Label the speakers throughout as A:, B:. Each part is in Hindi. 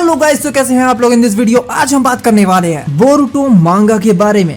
A: हेलो गाइस, तो कैसे हैं आप लोग। इन दिस वीडियो आज हम बात करने वाले हैं बोरुटो मांगा के बारे में।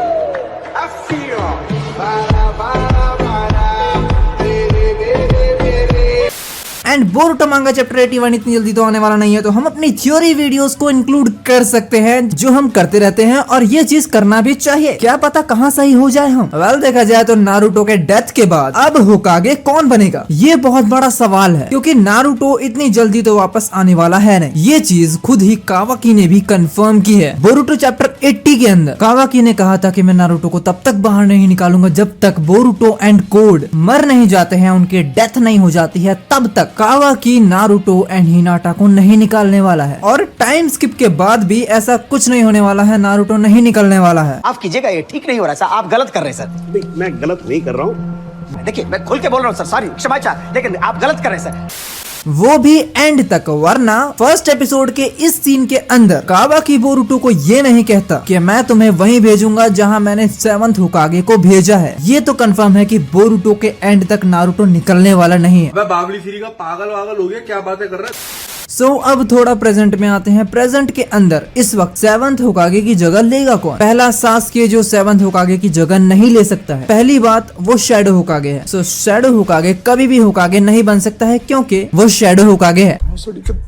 A: एंड बोरुटो मांगा चैप्टर 81 इतनी जल्दी तो आने वाला नहीं है, तो हम अपनी थ्योरी वीडियोस को इंक्लूड कर सकते हैं, जो हम करते रहते हैं और ये चीज करना भी चाहिए। क्या पता कहाँ सही हो जाए हम। देखा जाए तो नारुतो के डेथ के बाद अब होकागे कौन बनेगा, ये बहुत बड़ा सवाल है, क्योंकि नारुतो इतनी जल्दी तो वापस आने वाला है नहीं। ये चीज खुद ही कावाकी ने भी कंफर्म की है। बोरुटो चैप्टर 80 के अंदर कावाकी ने कहा था कि मैं नारुतो को तब तक बाहर नहीं निकालूंगा जब तक बोरुटो एंड कोड मर नहीं जाते हैं, उनके डेथ नहीं हो जाती है, तब तक कावाकी नारुतो एंड हिनाटा को नहीं निकालने वाला है। और टाइम स्किप के बाद भी ऐसा कुछ नहीं होने वाला है, नारुतो नहीं निकलने वाला है।
B: आप कीजिएगा, ये ठीक नहीं हो रहा सर, आप गलत कर रहे हैं सर।
C: मैं गलत नहीं कर रहा हूँ।
B: देखिए मैं खुल के बोल रहा हूँ सर, सॉरी क्षमा चाह, लेकिन आप गलत कर रहे हैं सर।
A: वो भी एंड तक, वरना फर्स्ट एपिसोड के इस सीन के अंदर कावाकी बोरुटो को ये नहीं कहता कि मैं तुम्हें वहीं भेजूंगा जहां मैंने 7th होकागे को भेजा है। ये तो कंफर्म है कि बोरुटो के एंड तक नारुतो निकलने वाला नहीं है।
C: बाबली फ्री का पागल वागल हो गया, क्या बातें कर रहा है।
A: अब थोड़ा प्रेजेंट में आते हैं। प्रेजेंट के अंदर इस वक्त 7th होकागे की जगह लेगा कौन। पहला सासके जो 7th होकागे की जगह नहीं ले सकता है। पहली बात, वो शैडो होकागे है। शैडो होकागे कभी भी होकागे नहीं बन सकता है, क्योंकि वो शैडो होकागे है।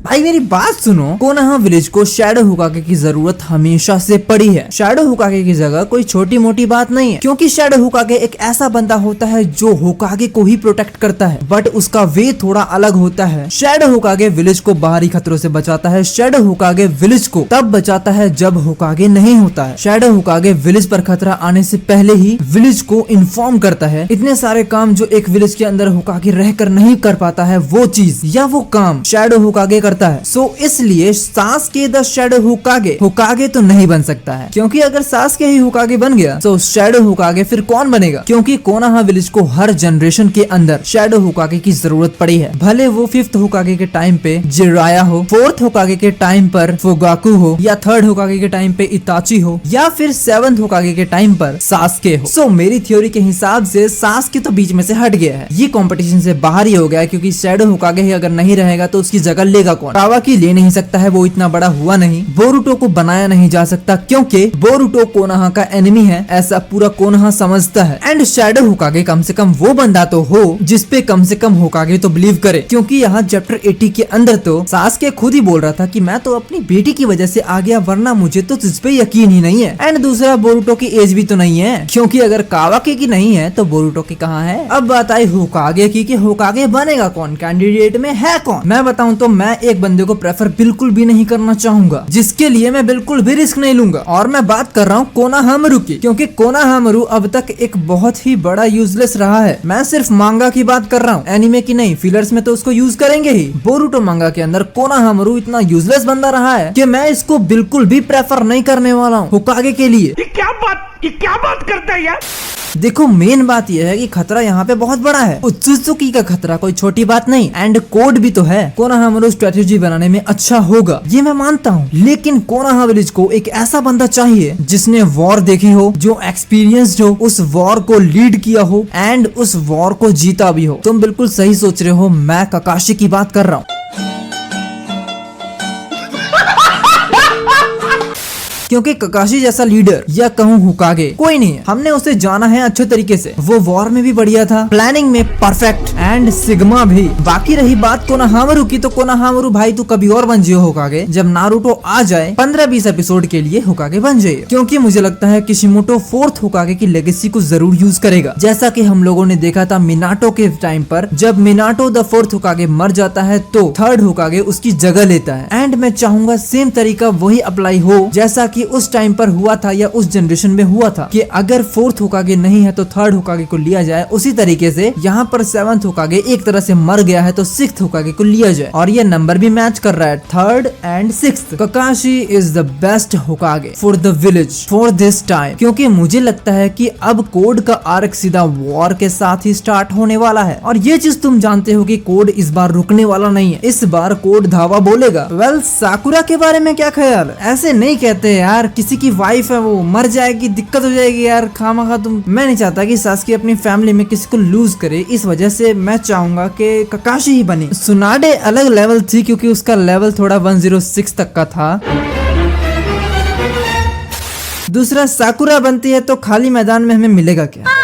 A: भाई मेरी बात सुनो, कोनोहा विलेज को शैडो होकागे की जरूरत हमेशा से पड़ी है। शैडो होकागे की जगह कोई छोटी मोटी बात नहीं है, क्योंकि शैडो होकागे एक ऐसा बंदा होता है जो होकागे को ही प्रोटेक्ट करता है, बट उसका वे थोड़ा अलग होता है। शैडो होकागे विलेज को बाहरी खतरों से बचाता है। शैडो होकागे विलेज को तब बचाता है जब होकागे नहीं होता है। शैडो होकागे विलेज पर खतरा आने से पहले ही विलेज को इन्फॉर्म करता है। इतने सारे काम जो एक विलेज के अंदर होकागे रहकर नहीं कर पाता है, वो चीज या वो काम शैडो होकागे करता है। इसलिए सासके द शैडो होकागे तो नहीं बन सकता है, क्योंकि अगर सासके ही होकागे बन गया तो शैडो होकागे फिर कौन बनेगा, क्योंकि कोनोहा विलेज को हर जनरेशन के अंदर शैडो होकागे की जरूरत पड़ी है। भले वो 5th होकागे के टाइम पे जिराया हो, 4th होकागे के टाइम पर फुगाकू हो, या 3rd होकागे के टाइम पे इताची हो, या फिर 7th होकागे के टाइम पर सासके हो। मेरी थ्योरी के हिसाब से सासके तो बीच में से हट गया है, ये कंपटीशन से बाहर ही हो गया है, क्योंकि शैडो होकागे ही अगर नहीं रहेगा तो उसकी जगह लेगा कौन। कावाकी ले नहीं सकता है, वो इतना बड़ा हुआ नहीं। बोरुटो को बनाया नहीं जा सकता, क्योंकि बोरुटो कोनोहा का एनिमी है, ऐसा पूरा कोनोहा समझता है। एंड शैडो होकागे कम से कम वो बंदा तो हो जिसपे कम से कम होकागे तो बिलीव करे, क्योंकि यहाँ चैप्टर 80 के अंदर तो सासके खुद ही बोल रहा था कि मैं तो अपनी बेटी की वजह से आ गया, वरना मुझे तो तुझ पे यकीन ही नहीं है। एंड दूसरा, बोरुटो की एज भी तो नहीं है, क्योंकि अगर कावाकी की नहीं है तो बोरुटो की कहाँ है। अब बात आई होकागे की कि होकागे बनेगा कौन, कैंडिडेट में है कौन। मैं बताऊं तो मैं एक बंदे को प्रेफर बिल्कुल भी नहीं करना चाहूंगा, जिसके लिए मैं बिल्कुल भी रिस्क नहीं लूंगा, और मैं बात कर रहा हूँ कोनोहामारू की, क्योंकि कोनोहामारू अब तक एक बहुत ही बड़ा यूजलेस रहा है। मैं सिर्फ मांगा की बात कर रहा हूँ, एनिमे की नहीं। फिलर्स में तो उसको यूज करेंगे ही। बोरुटो मांगा के अंदर कोनोहामारू इतना यूजलेस बंदा रहा है कि मैं इसको बिल्कुल भी प्रेफर नहीं करने वाला हूँ होकागे के लिए।
C: ये क्या बात करता है यार।
A: देखो मेन बात यह है कि खतरा यहाँ पे बहुत बड़ा है। उत्सुकी का खतरा कोई छोटी बात नहीं। एंड कोड भी तो है। कोनोहामारू स्ट्रेटेजी बनाने में अच्छा होगा, ये मैं मानता हूँ, लेकिन कोनोहा विलेज को एक ऐसा बंदा चाहिए जिसने वॉर देखी हो, जो एक्सपीरियंस्ड हो, उस वॉर को लीड किया हो एंड उस वॉर को जीता भी हो। तुम बिल्कुल सही सोच रहे हो, मैं ककाशी की बात कर रहा हूँ। क्योंकि ककाशी जैसा लीडर या कहूँ होकागे कोई नहीं है। हमने उसे जाना है अच्छे तरीके से, वो वॉर में भी बढ़िया था, प्लानिंग में परफेक्ट, एंड सिग्मा भी। बाकी रही बात कोनोहामारू की, तो कोनोहामारू भाई तू कभी और बन जियो होकागे, जब नारुतो आ जाए 15-20 एपिसोड के लिए होकागे बन जाइए, क्योंकि मुझे लगता है किशिमोटो 4th होकागे की लेगेसी को जरूर यूज करेगा, जैसा कि हम लोगों ने देखा था मिनाटो के टाइम पर। जब मिनाटो द 4th होकागे मर जाता है तो 3rd होकागे उसकी जगह लेता है। एंड मैं चाहूंगा सेम तरीका वही अप्लाई हो जैसा कि उस टाइम पर हुआ था या उस जनरेशन में हुआ था, कि अगर 4th होकागे नहीं है तो 3rd होकागे को लिया जाए। उसी तरीके से यहाँ पर 7th होकागे एक तरह से मर गया है तो 6th होकागे को लिया जाए, और ये नंबर भी मैच कर रहा है, 3rd and 6th। ककाशी is the best होकागे for the village for this time, क्योंकि मुझे लगता है कि अब कोड का आर्क सीधा वॉर के साथ ही स्टार्ट होने वाला है। और ये चीज तुम जानते हो कि कोड इस बार रुकने वाला नहीं है, इस बार कोड धावा बोलेगा। वेल साकुरा के बारे में क्या ख्याल? ऐसे नहीं कहते यार, यार किसी की वाइफ है वो मर जाएगी, दिक्कत हो जाएगी यार खामखा तुम। मैं नहीं चाहता कि सास्की अपनी फैमिली में किसी को लूज करे, इस वजह से मैं चाहूंगा कि ककाशी ही बने। सुनाडे अलग लेवल थी क्योंकि उसका लेवल थोड़ा 106 तक का था। दूसरा, साकुरा बनती है तो खाली मैदान में हमें मिलेगा क्या?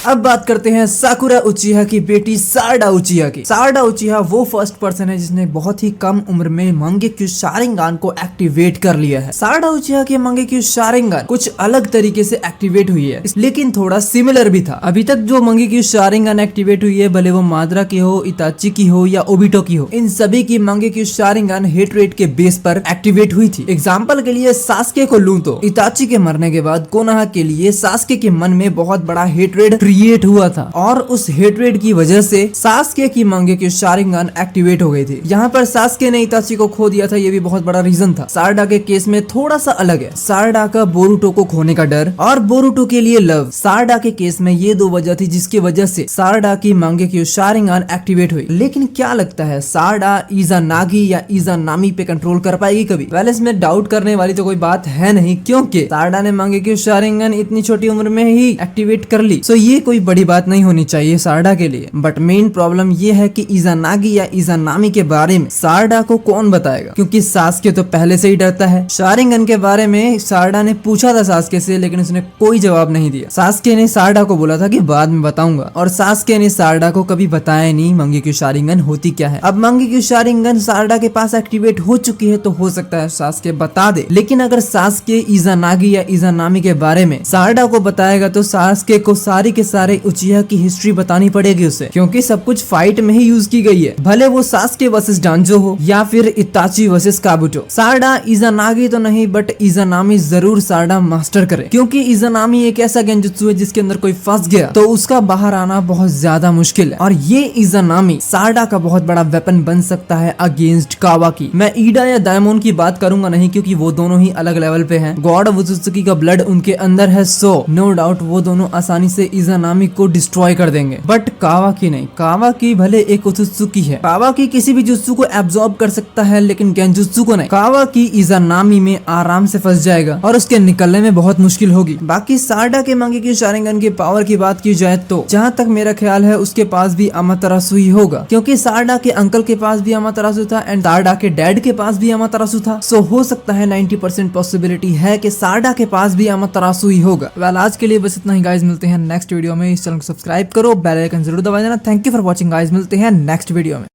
A: अब बात करते हैं साकुरा उचिहा की बेटी सारडा उचिहा की। सारडा उचिहा वो फर्स्ट पर्सन है जिसने बहुत ही कम उम्र में मंगेक्यू शारिंगान को एक्टिवेट कर लिया है। सारडा उचिहा के मंगेक्यू शारिंगान कुछ अलग तरीके से एक्टिवेट हुई है, लेकिन थोड़ा सिमिलर भी था। अभी तक जो मंगेक्यू शारिंगान एक्टिवेट हुई है, भले वो मादरा की हो, इताची की हो या ओबिटो की हो, इन सभी की मंगेक्यू शारिंगान हेट रेट के बेस पर एक्टिवेट हुई थी। एग्जाम्पल के लिए सास्के को लूं तो इताची के मरने के बाद कोनोहा के लिए सास्के के मन में बहुत बड़ा हेट रेट क्रिएट हुआ था और उस हेटरेड की वजह से सास्के की मंगेक्यू शारिंगान एक्टिवेट हो गई थी। यहाँ पर सास्के ने इताची को खो दिया था, ये भी बहुत बड़ा रीजन था। सारडा के केस में थोड़ा सा अलग है। सारडा का बोरुटो को खोने का डर और बोरुटो के लिए लव, सारडा के केस में ये दो वजह थी जिसकी वजह से सारडा की मंगेक्यू शारिंगान एक्टिवेट हुई। लेकिन क्या लगता है सारडा इज़ानागी या इज़ानामी पे कंट्रोल कर पाएगी कभी? पहले इसमें डाउट करने वाली तो कोई बात है नहीं, क्योंकि सारडा ने मंगेक्यू शारिंगान इतनी छोटी उम्र में ही एक्टिवेट कर ली। सो ये कोई बड़ी बात नहीं होनी चाहिए सारडा के लिए। बट मेन प्रॉब्लम ये है कि इज़ानागी या इज़ानामी के बारे में सारडा को कौन बताएगा, क्योंकि सास्के तो पहले से ही डरता है। शारिंगन के बारे में सारडा ने पूछा था सास्के से, लेकिन उसने कोई जवाब नहीं दिया। सास्के ने सारडा को बोला था कि बाद में बताऊंगा, और सास्के ने सारडा को कभी बताया नहीं मंगेक्यू शारिंगन होती क्या है। अब मंगेक्यू शारिंगन सारडा के पास एक्टिवेट हो चुकी है तो हो सकता है सास्के बता दे, लेकिन अगर सास्के इज़ानागी या इज़ानामी के बारे में सारडा को बताएगा तो सास्के को सारी के सारे उचिहा की हिस्ट्री बतानी पड़ेगी उसे, क्योंकि सब कुछ फाइट में ही यूज की गई है, भले वो सास्के वर्सेस डांजो हो या फिर इताची वर्सेस काबुटो। सारडा इज़ानागी तो नहीं बट इज़ानामी जरूर सारडा मास्टर करे, क्योंकि इज़ानामी एक ऐसा गेंजुत्सु है जिसके अंदर कोई फंस गया तो उसका बाहर आना बहुत ज्यादा मुश्किल है, और ये इज़ानामी सारडा का बहुत बड़ा वेपन बन सकता है अगेंस्ट कावाकी। मैं ईडा या डायमोन की बात करूंगा नहीं, क्योंकि वो दोनों ही अलग लेवल पे हैं। गॉड ऑफ उजुत्सुकी का ब्लड उनके अंदर है, सो नो डाउट वो दोनों आसानी से इज़ानामी को डिस्ट्रॉय कर देंगे। बट कावाकी नहीं, कावाकी भले एक उजुत्सुकी है, कावाकी किसी भी जुत्सु को एब्जॉर्ब कर सकता है, लेकिन गेंजुत्सु को नहीं। कावाकी इज़ानामी में आराम से फंस जाएगा और उसके निकलने में बहुत मुश्किल होगी। बाकी सारडा के मंगेक्यू शारिंगन की पावर की बात की जाए तो जहाँ तक मेरा ख्याल है उसके पास भी अमातेरासु ही होगा, क्योंकि सारडा के अंकल के पास भी अमातेरासु था एंड सारडा के डैड के पास भी अमातेरासु था। सो हो सकता है 90% पॉसिबिलिटी है कि सारडा के पास भी अमातेरासु ही होगा। वेल आज के लिए बस इतना ही गाइस, मिलते हैं नेक्स्ट वीडियो में। इस चैनल को सब्सक्राइब करो, बेल आइकन जरूर दबा देना। Thank you for watching guys, मिलते हैं नेक्स्ट वीडियो में।